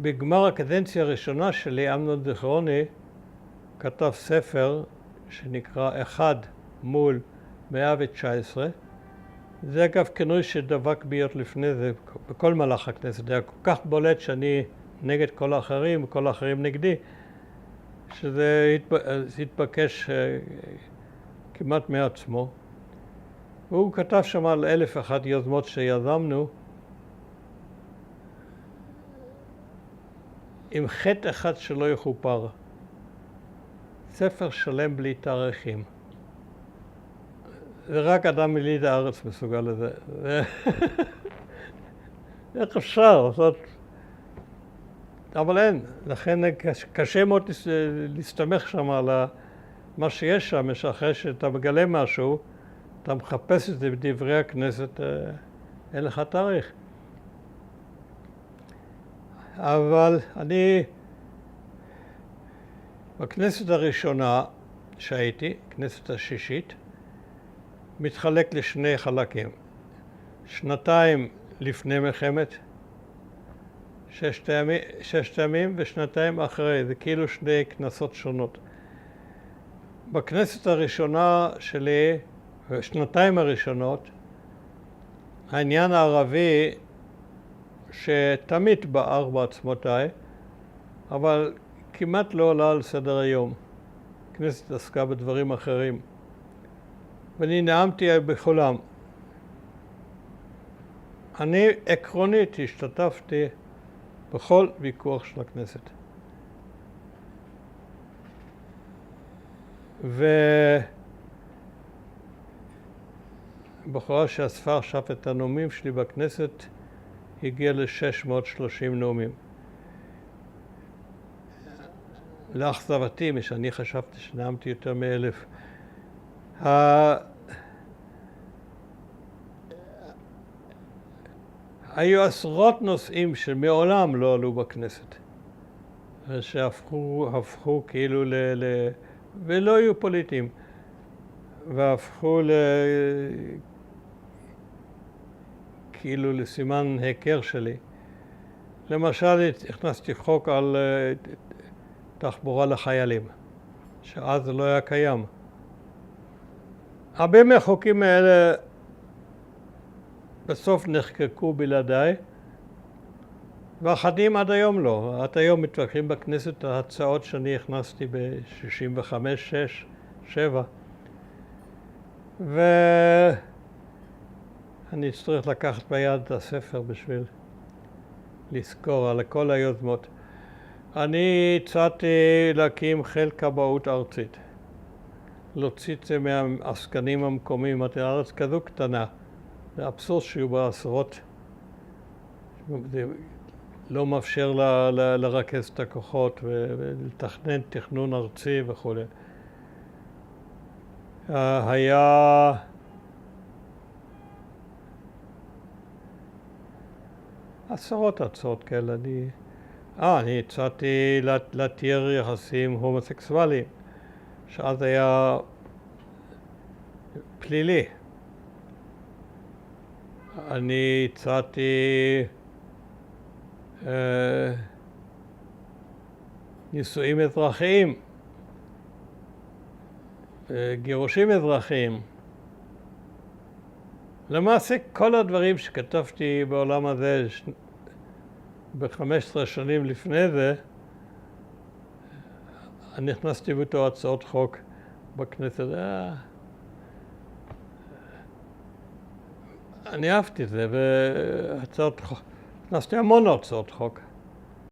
בגמר הקדנציה הראשונה שלי, אמנון זכרוני כתב ספר שנקרא אחד מול 119. זה אגב כינוי שדבק בי עוד לפני זה, בכל מהלך הכנסת. זה היה כל כך בולט שאני נגד כל האחרים, וכל האחרים נגדי, שזה התבקש כמעט מעצמו. והוא כתב שם על 1,001 יוזמות שיזמנו, עם חטא אחד שלא יכופר. ספר שלם בלי תאריכים. זה רק אדם מליד הארץ מסוגל לזה. איך אפשר? אבל אין. לכן קשה מאוד להסתמך שם על מה שיש שם, אחרי שאתה מגלה משהו, אתה מחפש את זה בדברי הכנסת, אין לך תאריך. אבל אני, בכנסת הראשונה שהייתי, כנסת השישית, מתחלק לשני חלקים. 2 לפני מלחמת, 6 ימים ו2 אחרי, זה כאילו 2 כנסות שונות. בכנסת הראשונה שלי, 2 הראשונות, העניין הערבי שתמיד בער בעצמותיי, אבל כמעט לא עולה על סדר היום. הכנסת עסקה בדברים אחרים. ואני נאמתי בכולם. אני עקרונית השתתפתי בכל ויכוח של הכנסת. ובחורה שאספה עכשיו את הנאומים שלי בכנסת, הגיע ל-630 נאומים. לאכזבתי, משאני חשבתי שנאמתי יותר מ1,000. היו עשרות נושאים שמעולם לא עלו בכנסת, שהפכו כאילו ולא היו פוליטיים, והפכו כאילו לסימן היכר שלי. למשל, הכנסתי חוק על תחבורה לחיילים, שאז זה לא היה קיים. הרבה מהחוקים האלה בסוף נחקקו בלעדיי, ואחדים עד היום לא. עד היום מתווכחים בכנסת ההצעות שאני הכנסתי ב-65, 6, 7. ואני אצטרך לקחת ביד את הספר בשביל לזכור על כל היוזמות. אני הצעתי להקים חיל כבאות ארצית. להוציא את זה מהעסקנים המקומיים. הארץ כזו קטנה. זה אבסורד שיהיו בה עשרות. זה לא מאפשר לרכז את הכוחות ולתכנן תכנון ארצי וכו'. היה עשרות הצעות כאלה. אני הצעתי להתיר יחסים הומוסקסואליים, שאז היה פלילי. אני הצעתי נישואים אזרחיים, גירושים אזרחיים. למעשה כל הדברים שכתבתי בעולם הזה ב-15 שנים לפני זה, אני נכנסתי בתור הצעות חוק בכנסת. אני אהבתי את זה, והצעות חוק, נכנסתי המון הצעות חוק.